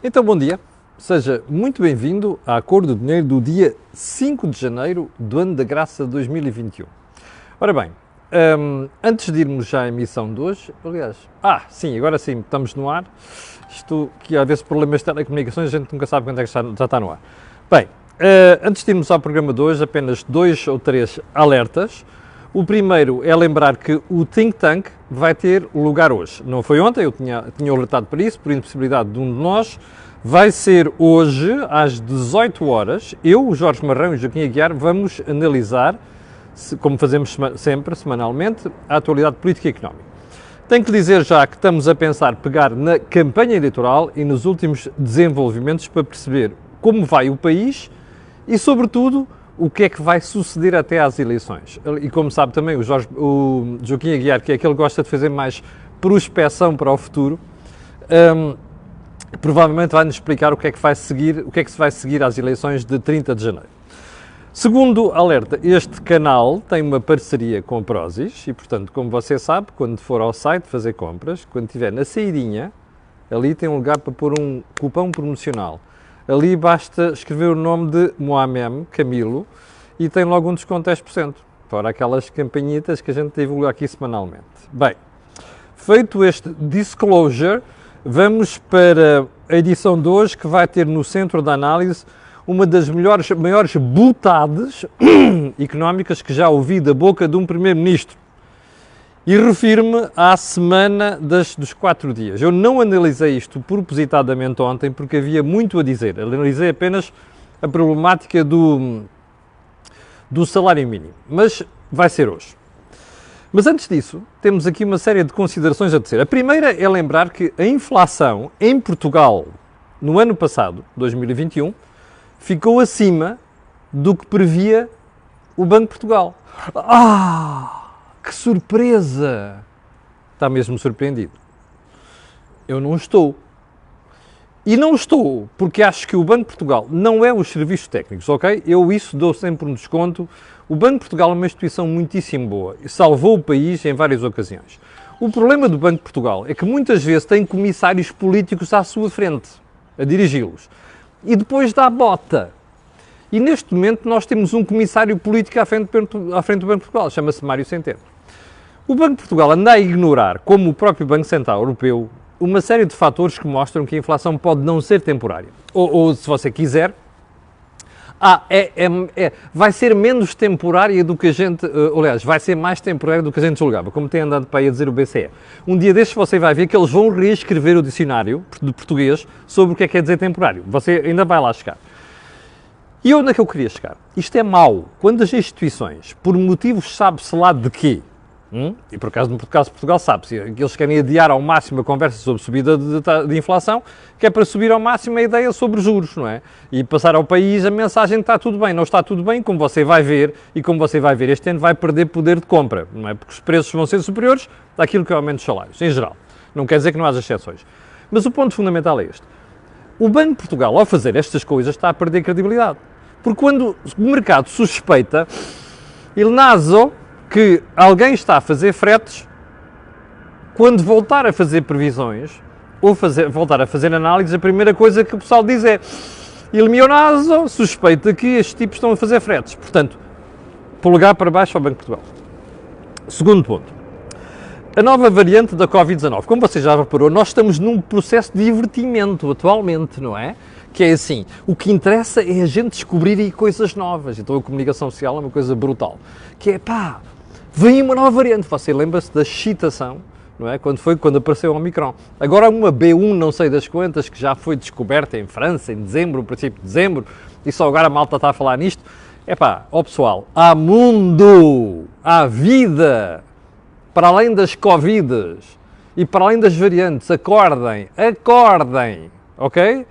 Então, bom dia. Seja muito bem-vindo à Cor do Dinheiro do dia 5 de janeiro do ano da graça de 2021. Ora bem, antes de irmos já à emissão de hoje, aliás, sim, agora sim, estamos no ar. Isto, que às vezes problemas de telecomunicações, a gente nunca sabe quando é que já está no ar. Bem, antes de irmos ao programa de hoje, apenas 2 ou 3 alertas. O primeiro é lembrar que o Think Tank vai ter lugar hoje. Não foi ontem, eu tinha alertado para isso, por impossibilidade de um de nós. Vai ser hoje, às 18 horas. Eu, o Jorge Marrão e o Joaquim Aguiar vamos analisar, como fazemos sempre, semanalmente, a atualidade política e económica. Tenho que dizer já que estamos a pensar pegar na campanha eleitoral e nos últimos desenvolvimentos para perceber como vai o país e, sobretudo, o que é que vai suceder até às eleições. E como sabe também o Joaquim Aguiar, que é aquele que gosta de fazer mais prospeção para o futuro, provavelmente vai-nos explicar o que é que se vai seguir às eleições de 30 de janeiro. Segundo alerta, este canal tem uma parceria com a Prozis e, portanto, como você sabe, quando for ao site fazer compras, quando estiver na saídinha, ali tem um lugar para pôr um cupom promocional. Ali basta escrever o nome de Moamem, Camilo, e tem logo um desconto de 10%, fora aquelas campanhitas que a gente divulga aqui semanalmente. Bem, feito este disclosure, vamos para a edição de hoje, que vai ter no centro da análise uma das maiores butades económicas que já ouvi da boca de um primeiro-ministro. E refiro-me à semana dos 4 dias. Eu não analisei isto propositadamente ontem porque havia muito a dizer. Analisei apenas a problemática do salário mínimo. Mas vai ser hoje. Mas antes disso, temos aqui uma série de considerações a tecer. A primeira é lembrar que a inflação em Portugal no ano passado, 2021, ficou acima do que previa o Banco de Portugal. Que surpresa! Está mesmo surpreendido. Eu não estou. E não estou porque acho que o Banco de Portugal não é os serviços técnicos, ok? Eu isso dou sempre um desconto. O Banco de Portugal é uma instituição muitíssimo boa e salvou o país em várias ocasiões. O problema do Banco de Portugal é que muitas vezes tem comissários políticos à sua frente, a dirigi-los. E depois dá bota. E neste momento nós temos um comissário político à frente do Banco de Portugal, chama-se Mário Centeno. O Banco de Portugal anda a ignorar, como o próprio Banco Central Europeu, uma série de fatores que mostram que a inflação pode não ser temporária. Ou se você quiser, vai ser menos temporária do que a gente... aliás, vai ser mais temporária do que a gente julgava, como tem andado para aí a dizer o BCE. Um dia destes você vai ver que eles vão reescrever o dicionário de português sobre o que é quer dizer temporário. Você ainda vai lá chegar. E onde é que eu queria chegar? Isto é mau. Quando as instituições, por motivos sabe-se lá de quê, e por acaso no caso de Portugal sabe-se, eles querem adiar ao máximo a conversa sobre subida de inflação, que é para subir ao máximo a ideia sobre juros, não é? E passar ao país a mensagem de que está tudo bem. Não está tudo bem, como você vai ver, e como você vai ver este ano vai perder poder de compra, não é? Porque os preços vão ser superiores àquilo que é o aumento dos salários, em geral. Não quer dizer que não haja exceções. Mas o ponto fundamental é este. O Banco de Portugal, ao fazer estas coisas, está a perder credibilidade. Porque quando o mercado suspeita, ele naso que alguém está a fazer fretes, quando voltar a fazer previsões, ou voltar a fazer análise, a primeira coisa que o pessoal diz é il mio naso suspeita que estes tipos estão a fazer fretes. Portanto, polegar para baixo ao Banco de Portugal. Segundo ponto. A nova variante da Covid-19. Como você já reparou, nós estamos num processo de divertimento atualmente, não é? Que é assim, o que interessa é a gente descobrir aí coisas novas. Então a comunicação social é uma coisa brutal. Que é, vem uma nova variante. Você lembra-se da excitação, não é? Quando apareceu o Omicron. Agora há uma B1 não sei das quantas que já foi descoberta em França, em dezembro, no princípio de dezembro, e só agora a malta está a falar nisto. Ó pessoal, há mundo, há vida, para além das Covides e para além das variantes. Acordem, ok?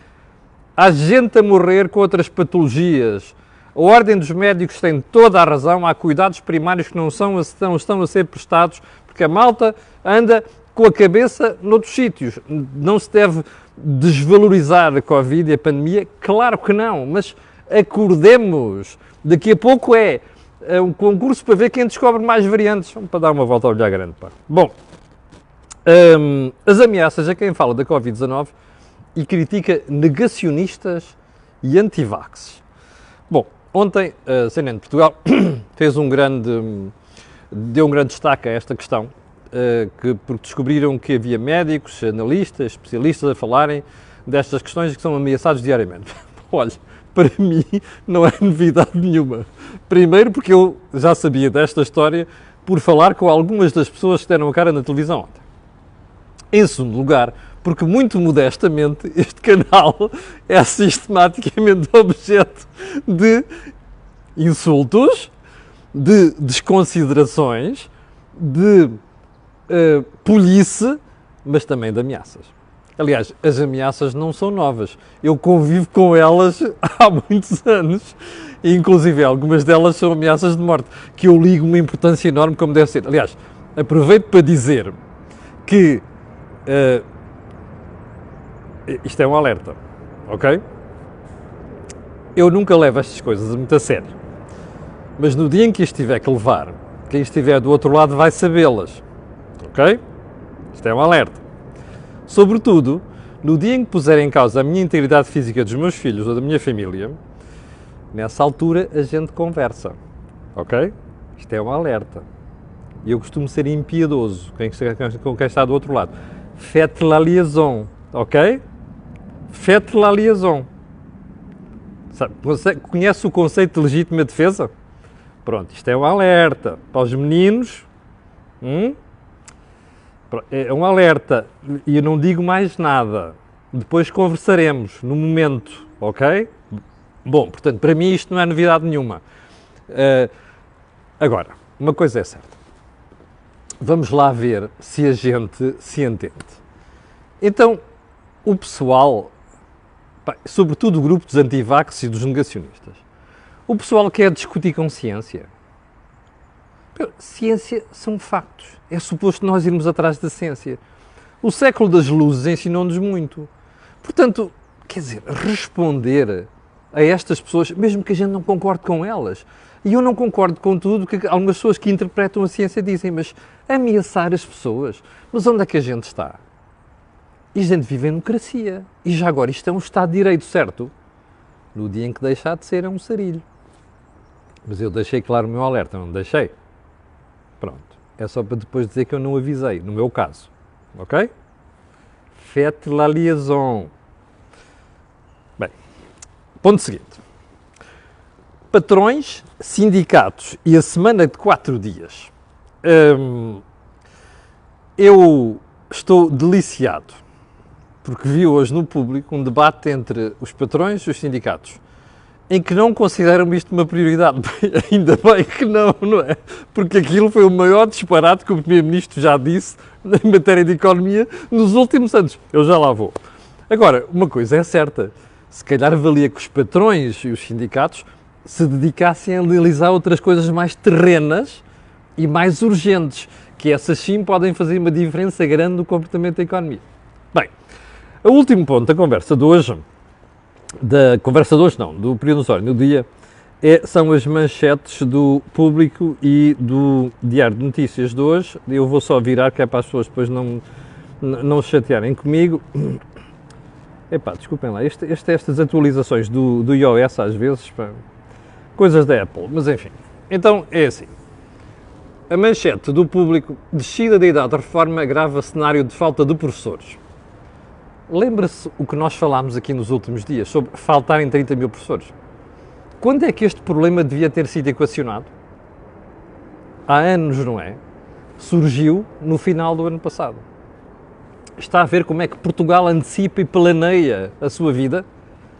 Há gente a morrer com outras patologias. A Ordem dos Médicos tem toda a razão. Há cuidados primários que não estão a ser prestados porque a malta anda com a cabeça noutros sítios. Não se deve desvalorizar a Covid e a pandemia? Claro que não, mas acordemos. Daqui a pouco é um concurso para ver quem descobre mais variantes. Vamos para dar uma volta ao olhar grande. Bom, as ameaças a quem fala da Covid-19 e critica negacionistas e anti-vaxxers. Bom, ontem a CNN de Portugal deu um grande destaque a esta questão, porque descobriram que havia médicos, analistas, especialistas a falarem destas questões que são ameaçados diariamente. Olha, para mim não é novidade nenhuma. Primeiro porque eu já sabia desta história por falar com algumas das pessoas que deram a cara na televisão ontem. Em segundo lugar, porque muito modestamente este canal é sistematicamente objeto de insultos, de desconsiderações, de polícia, mas também de ameaças. Aliás, as ameaças não são novas. Eu convivo com elas há muitos anos. E, inclusive, algumas delas são ameaças de morte, que eu ligo uma importância enorme como deve ser. Aliás, aproveito para dizer que isto é um alerta, ok? Eu nunca levo estas coisas muito a sério. Mas no dia em que isto tiver que levar, quem estiver do outro lado vai sabê-las, ok? Isto é um alerta. Sobretudo, no dia em que puser em causa a minha integridade física dos meus filhos ou da minha família, nessa altura a gente conversa, ok? Isto é um alerta. E eu costumo ser impiedoso com quem está do outro lado. Faites la liaison, ok? Faites la liaison. Conhece o conceito de legítima defesa? Pronto, isto é um alerta para os meninos. É um alerta e eu não digo mais nada. Depois conversaremos no momento, ok? Bom, portanto, para mim isto não é novidade nenhuma. Agora, uma coisa é certa. Vamos lá ver se a gente se entende. Então, o pessoal, sobretudo o grupo dos antivax e dos negacionistas, o pessoal quer discutir com ciência. Ciência são factos. É suposto nós irmos atrás da ciência. O século das luzes ensinou-nos muito. Portanto, quer dizer, responder a estas pessoas, mesmo que a gente não concorde com elas. E eu não concordo com tudo que algumas pessoas que interpretam a ciência dizem, mas ameaçar as pessoas? Mas onde é que a gente está? E a gente vive em democracia. E já agora, isto é um Estado de Direito, certo? No dia em que deixar de ser, é um sarilho. Mas eu deixei claro o meu alerta, não deixei? Pronto. É só para depois dizer que eu não avisei, no meu caso. Ok? Faites la liaison. Bem, ponto seguinte. Patrões, sindicatos e a semana de 4 dias. Eu estou deliciado, porque vi hoje no público um debate entre os patrões e os sindicatos, em que não consideram isto uma prioridade. Ainda bem que não, não é? Porque aquilo foi o maior disparate que o Primeiro-Ministro já disse em matéria de economia nos últimos anos. Eu já lá vou. Agora, uma coisa é certa, se calhar valia que os patrões e os sindicatos se dedicassem a analisar outras coisas mais terrenas e mais urgentes, que essas sim podem fazer uma diferença grande no comportamento da economia. Bem, o último ponto da conversa de hoje, do período do dia, são as manchetes do Público e do Diário de Notícias de hoje. Eu vou só virar, que é para as pessoas depois não se chatearem comigo. Epá, desculpem lá, estas atualizações do iOS às vezes, pá, coisas da Apple, mas enfim. Então é assim, a manchete do Público: descida da idade da reforma agrava cenário de falta de professores. Lembra-se o que nós falámos aqui nos últimos dias sobre faltarem 30 mil professores? Quando é que este problema devia ter sido equacionado? Há anos, não é? Surgiu no final do ano passado. Está a ver como é que Portugal antecipa e planeia a sua vida?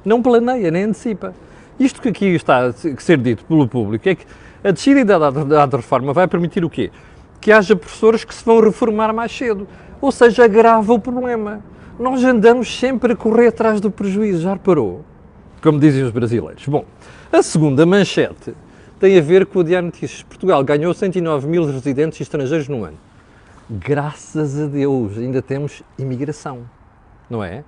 Não planeia, nem antecipa. Isto que aqui está a ser dito pelo Público é que a descida da reforma vai permitir o quê? Que haja professores que se vão reformar mais cedo. Ou seja, agrava o problema. Nós andamos sempre a correr atrás do prejuízo, já reparou? Como dizem os brasileiros. Bom, a segunda manchete tem a ver com o Diário de Notícias. Portugal ganhou 109 mil residentes estrangeiros no ano. Graças a Deus, ainda temos imigração, não é?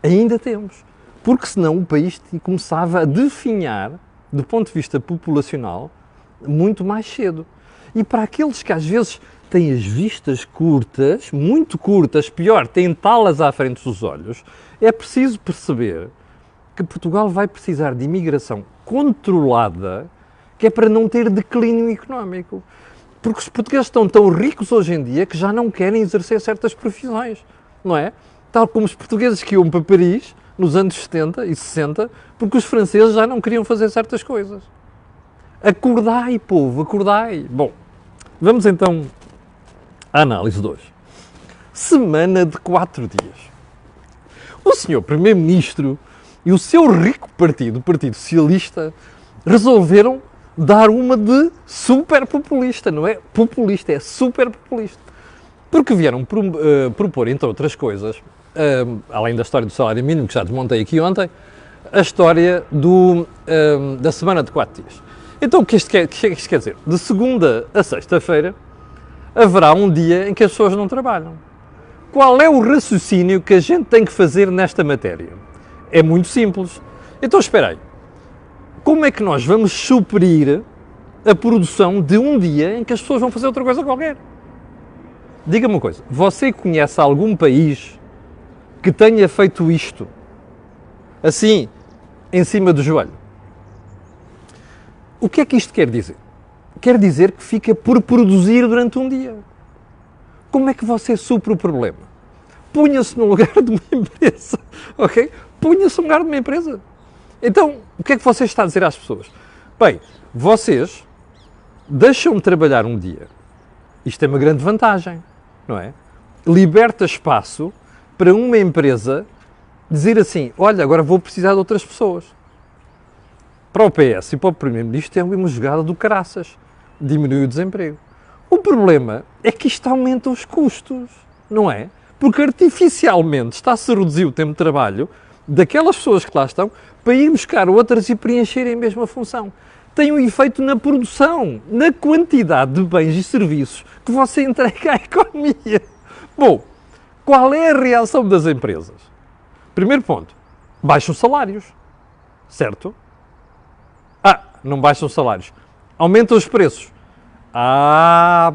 Ainda temos. Porque senão o país começava a definhar, do ponto de vista populacional, muito mais cedo. E para aqueles que às vezes têm as vistas curtas, muito curtas, pior, têm talas à frente dos olhos, é preciso perceber que Portugal vai precisar de imigração controlada, que é para não ter declínio económico. Porque os portugueses estão tão ricos hoje em dia que já não querem exercer certas profissões, não é? Tal como os portugueses que iam para Paris nos anos 70 e 60, porque os franceses já não queriam fazer certas coisas. Acordai, povo, acordai. Bom, vamos então à análise de hoje. Semana de 4 dias. O senhor Primeiro-Ministro e o seu rico partido, o Partido Socialista, resolveram dar uma de super populista, não é populista, é super populista. Porque vieram propor, entre outras coisas, além da história do salário mínimo, que já desmontei aqui ontem, a história da semana de 4 dias. Então o que isto quer dizer? De segunda a sexta-feira haverá um dia em que as pessoas não trabalham. Qual é o raciocínio que a gente tem que fazer nesta matéria? É muito simples. Então espera aí. Como é que nós vamos suprir a produção de um dia em que as pessoas vão fazer outra coisa qualquer? Diga-me uma coisa, você conhece algum país que tenha feito isto, assim, em cima do joelho? O que é que isto quer dizer? Quer dizer que fica por produzir durante um dia. Como é que você supre o problema? Punha-se no lugar de uma empresa, ok? Punha-se no lugar de uma empresa. Então, o que é que você está a dizer às pessoas? Bem, vocês deixam-me trabalhar um dia. Isto é uma grande vantagem, não é? Liberta espaço para uma empresa dizer assim, olha, agora vou precisar de outras pessoas. Para o PS e para o Primeiro-Ministro é uma jogada do caraças. Diminui o desemprego. O problema é que isto aumenta os custos, não é? Porque artificialmente está-se a reduzir o tempo de trabalho daquelas pessoas que lá estão para ir buscar outras e preencherem a mesma função. Tem um efeito na produção, na quantidade de bens e serviços que você entrega à economia. Bom, qual é a reação das empresas? Primeiro ponto, baixam os salários, certo? Não baixam os salários, aumentam os preços.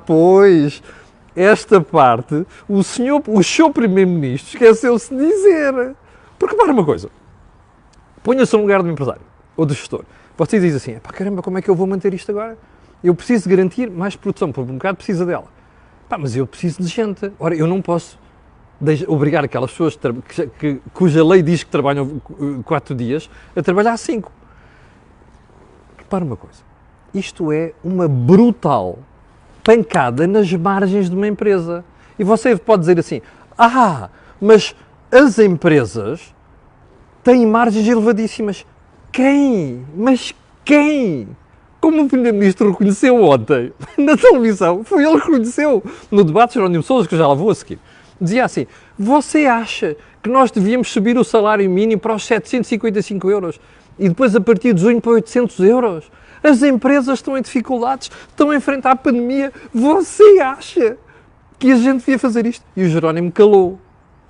Pois, esta parte o seu Primeiro-Ministro esqueceu-se de dizer. Porque para uma coisa, ponha-se no lugar do empresário ou do gestor. Você diz assim, caramba, como é que eu vou manter isto agora? Eu preciso garantir mais produção, porque o mercado precisa dela. Mas eu preciso de gente. Ora, eu não posso obrigar aquelas pessoas cuja lei diz que trabalham 4 dias a trabalhar 5. Repara uma coisa, isto é uma brutal pancada nas margens de uma empresa. E você pode dizer assim, mas as empresas têm margens elevadíssimas. Quem? Mas quem? Como o Primeiro-Ministro reconheceu ontem na televisão, foi ele que reconheceu no debate de Jerónimo Sousa, que eu já lá vou a seguir. Dizia assim, você acha que nós devíamos subir o salário mínimo para os 755 euros e depois a partir de junho para 800 euros? As empresas estão em dificuldades, estão a enfrentar a pandemia. Você acha que a gente devia fazer isto? E o Jerónimo calou.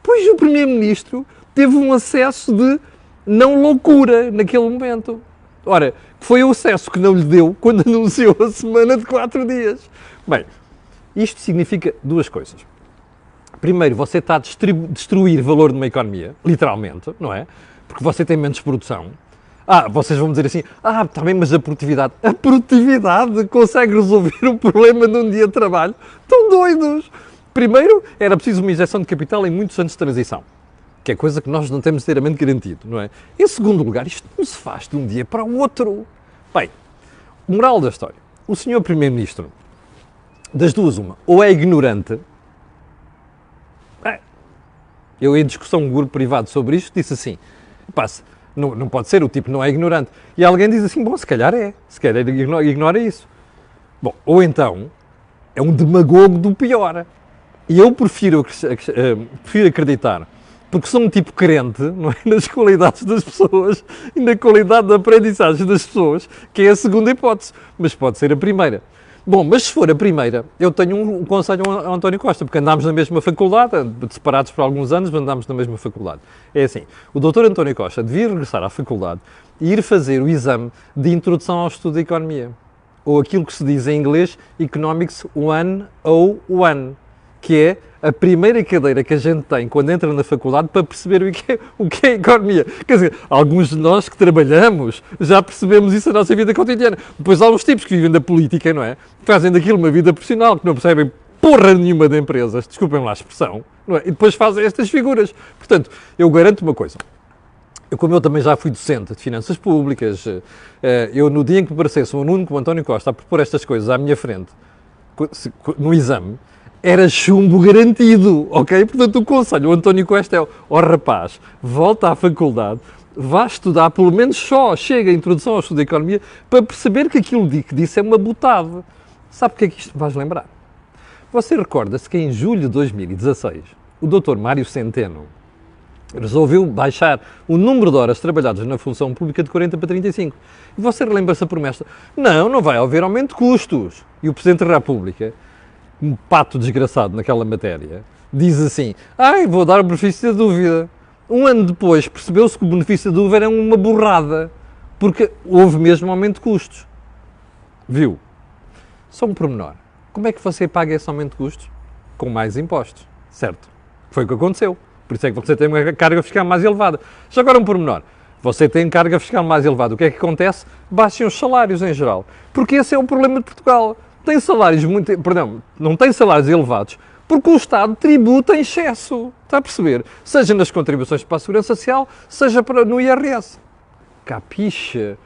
Pois o Primeiro-Ministro teve um acesso de não loucura naquele momento. Ora, foi o acesso que não lhe deu quando anunciou a semana de 4 dias. Bem, isto significa duas coisas. Primeiro, você está a destruir valor de uma economia, literalmente, não é? Porque você tem menos produção. Vocês vão dizer assim, está bem, mas a produtividade consegue resolver o problema de um dia de trabalho? Estão doidos! Primeiro, era preciso uma injeção de capital em muitos anos de transição, que é coisa que nós não temos inteiramente garantido, não é? Em segundo lugar, isto não se faz de um dia para o outro. Bem, moral da história, o senhor Primeiro-Ministro, das duas uma, ou é ignorante, eu em discussão com um grupo privado sobre isto, disse assim, não pode ser, o tipo não é ignorante. E alguém diz assim, se calhar ignora isso. Bom, ou então, é um demagogo do pior. E eu prefiro acreditar, porque sou um tipo crente, não é? Nas qualidades das pessoas e na qualidade da aprendizagem das pessoas, que é a segunda hipótese, mas pode ser a primeira. Bom, mas se for a primeira, eu tenho um conselho ao António Costa, porque andámos na mesma faculdade, separados por alguns anos, mas andámos na mesma faculdade. É assim, o doutor António Costa devia regressar à faculdade e ir fazer o exame de introdução ao estudo de economia. ou aquilo que se diz em inglês Economics 101, que é a primeira cadeira que a gente tem quando entra na faculdade para perceber o que é economia. Quer dizer, alguns de nós que trabalhamos já percebemos isso na nossa vida cotidiana. Depois há uns tipos que vivem da política, não é? Fazem daquilo uma vida profissional, que não percebem porra nenhuma de empresas, desculpem lá a expressão, não é? E depois fazem estas figuras. Portanto, eu garanto uma coisa. Como eu também já fui docente de finanças públicas, eu no dia em que me parecesse um aluno como António Costa a propor estas coisas à minha frente, no exame, era chumbo garantido, ok? Portanto, o conselho, o António Costa é, rapaz, volta à faculdade, vá estudar, pelo menos só chega a introdução ao estudo da economia, para perceber que aquilo que disse é uma botada. Sabe o que é que isto me vais lembrar? Você recorda-se que em julho de 2016, o Dr. Mário Centeno resolveu baixar o número de horas trabalhadas na função pública de 40 para 35. E você relembra-se a promessa? Não vai haver aumento de custos. E o Presidente da República, um pato desgraçado naquela matéria, diz assim, vou dar o benefício da dúvida. Um ano depois percebeu-se que o benefício da dúvida era uma burrada, porque houve mesmo aumento de custos. Viu? Só um pormenor. Como é que você paga esse aumento de custos? Com mais impostos, certo? Foi o que aconteceu. Por isso é que você tem uma carga fiscal mais elevada. Já agora um pormenor. Você tem carga fiscal mais elevada. O que é que acontece? Baixem os salários em geral. Porque esse é o problema de Portugal. Tem salários não tem salários elevados porque o Estado tributa em excesso. Está a perceber? Seja nas contribuições para a Segurança Social, seja no IRS. Capiche?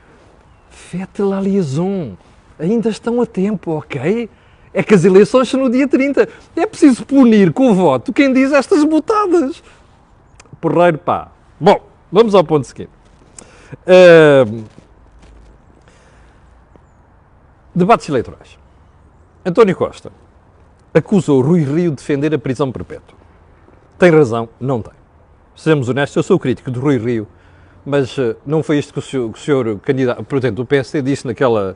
Faites la liaison. Ainda estão a tempo, ok? É que as eleições são no dia 30. É preciso punir com o voto quem diz estas botadas. Porreiro, pá. Bom, vamos ao ponto seguinte. Debates eleitorais. António Costa acusou Rui Rio de defender a prisão perpétua. Tem razão? Não tem. Sejamos honestos, eu sou crítico de Rui Rio, mas não foi isto que o senhor candidato, portanto, o PSD disse naquele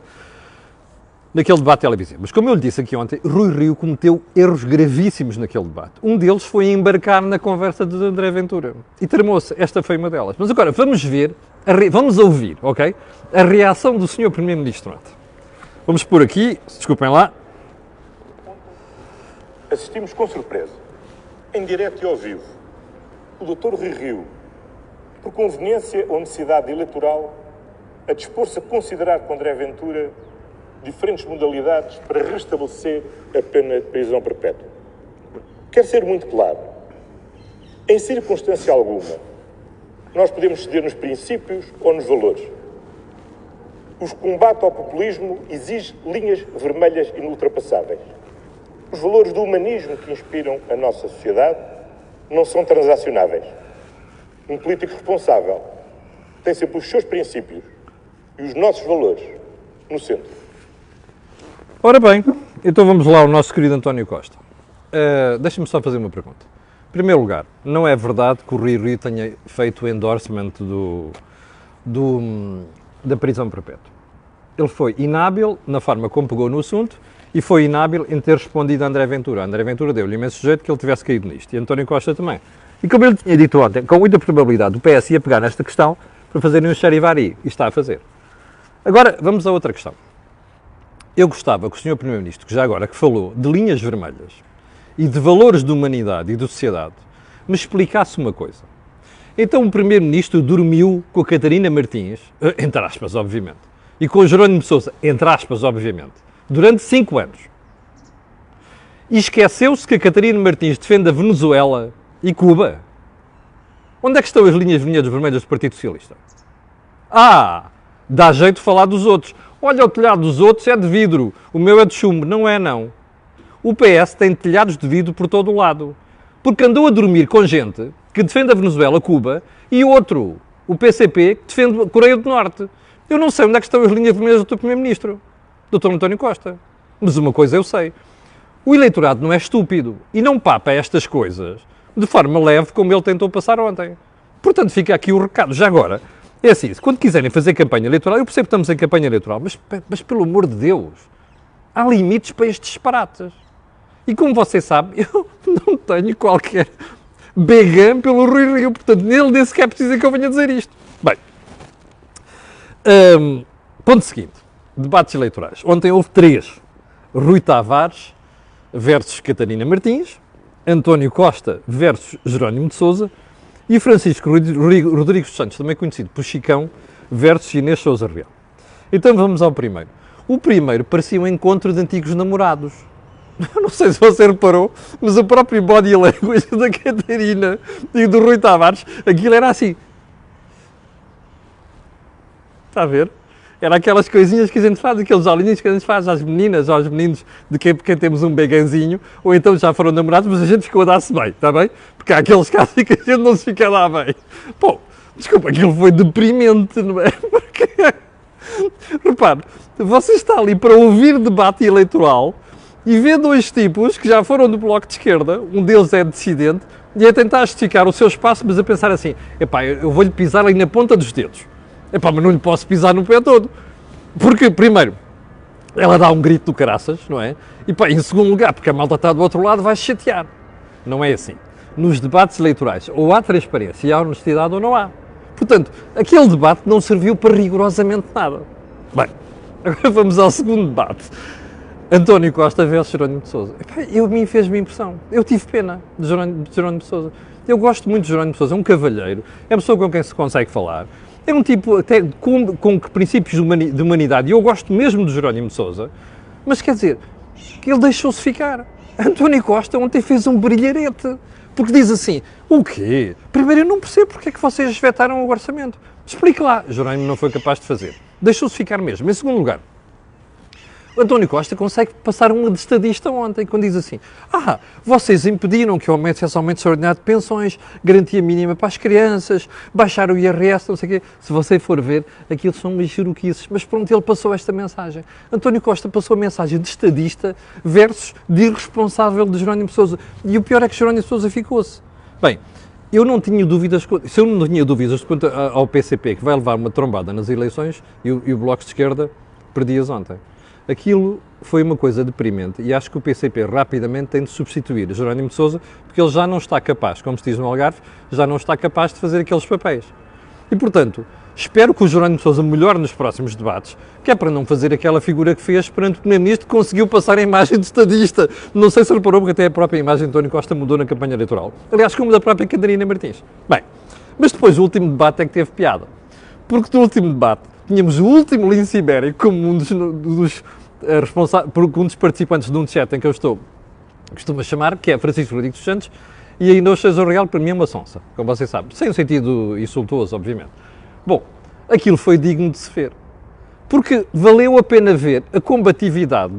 debate televisivo. Mas como eu lhe disse aqui ontem, Rui Rio cometeu erros gravíssimos naquele debate. Um deles foi embarcar na conversa de André Ventura. E tramou-se. Esta foi uma delas. Mas agora, vamos ouvir, ok? A reação do Sr. Primeiro-Ministro ontem. Vamos pôr aqui, desculpem lá. Assistimos com surpresa, em direto e ao vivo, o Dr. Rui Rio, por conveniência ou necessidade eleitoral, a dispor-se a considerar com André Ventura diferentes modalidades para restabelecer a pena de prisão perpétua. Quero ser muito claro. Em circunstância alguma, nós podemos ceder nos princípios ou nos valores. O combate ao populismo exige linhas vermelhas inultrapassáveis. Os valores do humanismo que inspiram a nossa sociedade não são transacionáveis. Um político responsável tem sempre os seus princípios e os nossos valores no centro. Ora bem, então vamos lá ao nosso querido António Costa. Deixa-me só fazer uma pergunta. Em primeiro lugar, não é verdade que o Rui Rio tenha feito o endorsement da prisão perpétua. Ele foi inábil na forma como pegou no assunto e foi inábil em ter respondido a André Ventura. André Ventura deu-lhe imenso jeito que ele tivesse caído nisto. E António Costa também. E como ele tinha dito ontem, com muita probabilidade o PS ia pegar nesta questão para fazerem um charivari. E está a fazer. Agora, vamos a outra questão. Eu gostava que o Sr. Primeiro-Ministro, que já agora que falou de linhas vermelhas e de valores de humanidade e de sociedade, me explicasse uma coisa. Então o Primeiro-Ministro dormiu com a Catarina Martins, entre aspas, obviamente, e com o Jerónimo de Sousa, entre aspas, obviamente, durante 5 anos. E esqueceu-se que a Catarina Martins defende a Venezuela e Cuba. Onde é que estão as linhas vermelhas do Partido Socialista? Dá jeito de falar dos outros. Olha, o telhado dos outros é de vidro, o meu é de chumbo. Não é, não. O PS tem telhados de vidro por todo o lado. Porque andou a dormir com gente que defende a Venezuela, Cuba, e outro, o PCP, que defende a Coreia do Norte. Eu não sei onde é que estão as linhas vermelhas do Dr. Primeiro-Ministro, Dr. António Costa. Mas uma coisa eu sei. O eleitorado não é estúpido e não papa estas coisas de forma leve como ele tentou passar ontem. Portanto, fica aqui o recado. Já agora, é assim, quando quiserem fazer campanha eleitoral, eu percebo que estamos em campanha eleitoral, mas pelo amor de Deus, há limites para estes disparates. E como você sabe, eu não tenho qualquer begam pelo Rui Rio, portanto, nele nem sequer precisa que eu venha dizer isto. Bem, ponto seguinte. debates eleitorais. Ontem houve 3. Rui Tavares versus Catarina Martins, António Costa versus Jerónimo de Sousa e Francisco Rodrigues dos Santos, também conhecido por Chicão, versus Inês Sousa Real. Então vamos ao primeiro. O primeiro parecia um encontro de antigos namorados. Não sei se você reparou, mas o próprio body language da Catarina e do Rui Tavares, aquilo era assim. Está a ver? Era aquelas coisinhas que a gente faz, aqueles olhinhos que a gente faz às meninas, aos meninos de quem temos um beganzinho, ou então já foram namorados, mas a gente ficou a dar-se bem, está bem? Porque há aqueles casos que a gente não se fica a dar bem. Pô, desculpa, aquilo foi deprimente, não é? Porque, repare, você está ali para ouvir debate eleitoral e vê 2 tipos que já foram do Bloco de Esquerda, um deles é dissidente, e a tentar justificar o seu espaço, mas a pensar assim, epá, eu vou-lhe pisar ali na ponta dos dedos. Epá, mas não lhe posso pisar no pé todo. Porque, primeiro, ela dá um grito do caraças, não é? E pá, em segundo lugar, porque a malta está do outro lado, vai chatear. Não é assim. Nos debates eleitorais, ou há transparência e há honestidade ou não há. Portanto, aquele debate não serviu para rigorosamente nada. Bem, agora vamos ao segundo debate. António Costa versus Jerónimo de Sousa. A mim fez-me impressão. Eu tive pena de Jerónimo de Sousa. Eu gosto muito de Jerónimo de Sousa, é um cavalheiro, é uma pessoa com quem se consegue falar. É um tipo até com princípios de humanidade, e eu gosto mesmo de Jerónimo de Sousa, mas quer dizer, que ele deixou-se ficar. António Costa ontem fez um brilharete, porque diz assim, o quê? Primeiro, eu não percebo porque é que vocês vetaram o orçamento. Explique lá. Jerónimo não foi capaz de fazer. Deixou-se ficar mesmo. Em segundo lugar, o António Costa consegue passar um de estadista ontem, quando diz assim, vocês impediram que aumente esse aumento extraordinário de pensões, garantia mínima para as crianças, baixar o IRS, não sei o quê. Se você for ver, aquilo são umas juruquices. Mas pronto, ele passou esta mensagem. António Costa passou a mensagem de estadista versus de irresponsável de Jerónimo de Sousa. E o pior é que Jerónimo de Sousa ficou-se. Bem, eu não tinha dúvidas, se eu não tinha dúvidas quanto ao PCP, que vai levar uma trombada nas eleições, e o Bloco de Esquerda, perdias ontem. Aquilo foi uma coisa deprimente e acho que o PCP rapidamente tem de substituir Jerónimo de Sousa, porque ele já não está capaz, como se diz no Algarve, já não está capaz de fazer aqueles papéis. E, portanto, espero que o Jerónimo de Sousa melhore nos próximos debates, que é para não fazer aquela figura que fez perante o Primeiro-Ministro, que conseguiu passar a imagem de estadista. Não sei se reparou, porque até a própria imagem de António Costa mudou na campanha eleitoral. Aliás, como da própria Catarina Martins. Bem, mas depois o último debate é que teve piada. Porque no último debate tínhamos o último lince ibérico como um dos participantes de um chat em que eu costumo chamar, que é Francisco Rodrigues dos Santos, e ainda hoje Sousa Real, para mim é uma sonsa, como vocês sabem, sem um sentido insultuoso, obviamente. Bom, aquilo foi digno de se ver, porque valeu a pena ver a combatividade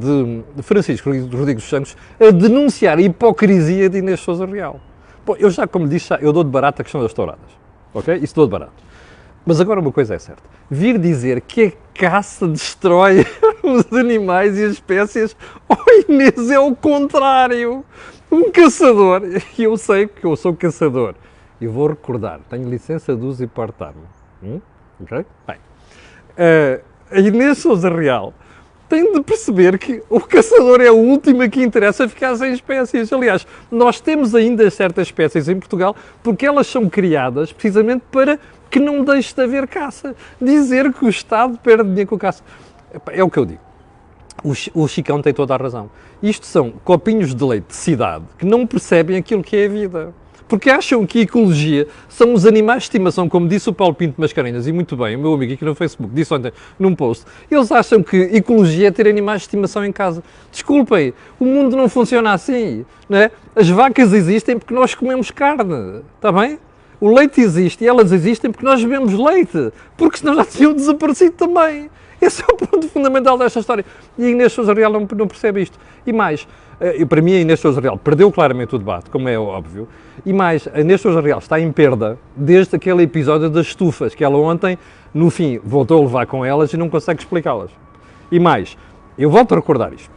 de Francisco Rodrigues dos Santos a denunciar a hipocrisia de Inês Sousa Real. Bom, eu já, como disse, eu dou de barato a questão das touradas, ok? Isso dou de barato. Mas agora uma coisa é certa, vir dizer que a caça destrói os animais e as espécies, Inês, é o contrário. Um caçador, e eu sei que eu sou caçador, e vou recordar, tenho licença de uso e porte de arma. Ok? Bem, a Inês Sousa Real tem de perceber que o caçador é o último a que interessa ficar sem espécies. Aliás, nós temos ainda certas espécies em Portugal porque elas são criadas precisamente para que não deixe de haver caça. Dizer que o Estado perde dinheiro com a caça. É o que eu digo. O Chicão tem toda a razão. Isto são copinhos de leite de cidade que não percebem aquilo que é a vida. Porque acham que a ecologia são os animais de estimação, como disse o Paulo Pinto Mascarenhas, e muito bem, o meu amigo aqui no Facebook disse ontem num post, eles acham que ecologia é ter animais de estimação em casa. Desculpem, o mundo não funciona assim, não é? As vacas existem porque nós comemos carne, está bem? O leite existe e elas existem porque nós bebemos leite, porque senão já tinham desaparecido também. Esse é o ponto fundamental desta história. E a Inês Sousa Real não percebe isto. E mais, para mim a Inês Sousa Real perdeu claramente o debate, como é óbvio, e mais, a Inês Sousa Real está em perda desde aquele episódio das estufas, que ela ontem, no fim, voltou a levar com elas e não consegue explicá-las. E mais, eu volto a recordar isto.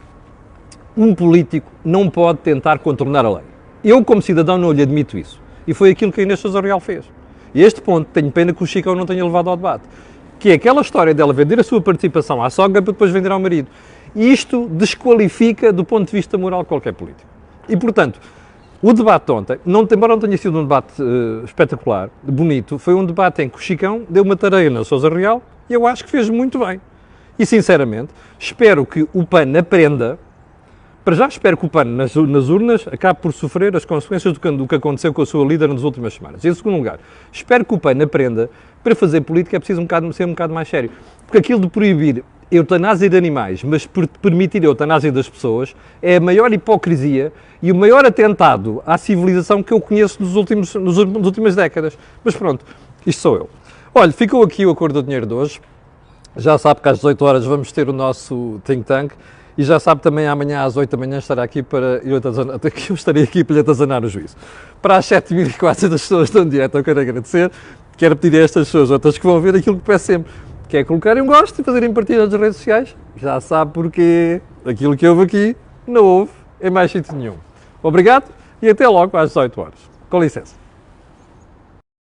Um político não pode tentar contornar a lei. Eu, como cidadão, não lhe admito isso. E foi aquilo que a Inês Sousa Real fez. E a este ponto, tenho pena que o Chicão não tenha levado ao debate. Que é aquela história dela vender a sua participação à sogra para depois vender ao marido. E isto desqualifica, do ponto de vista moral, qualquer político. E, portanto, o debate de ontem, embora não tenha sido um debate espetacular, bonito, foi um debate em que o Chicão deu uma tareia na Sousa Real e eu acho que fez muito bem. E, sinceramente, espero que o PAN aprenda. Para já, espero que o PAN, nas urnas, acabe por sofrer as consequências do que aconteceu com a sua líder nas últimas semanas. E, em segundo lugar, espero que o PAN aprenda, para fazer política é preciso ser um bocado mais sério. Porque aquilo de proibir eutanásia de animais, mas permitir a eutanásia das pessoas, é a maior hipocrisia e o maior atentado à civilização que eu conheço nas últimas décadas. Mas pronto, isto sou eu. Olha, ficou aqui o Acordo do Dinheiro de hoje. Já sabe que às 18 horas vamos ter o nosso think tank. E já sabe também, amanhã às 8 da manhã estarei aqui para lhe atazanar o juízo. Para as 7.400 pessoas que estão em direto, eu quero agradecer. Quero pedir a estas pessoas, outras que vão ver, aquilo que peço sempre, que é colocarem um gosto e fazerem partilha nas redes sociais. Já sabe porque aquilo que houve aqui não houve em mais sítio nenhum. Obrigado e até logo às 18 horas. Com licença.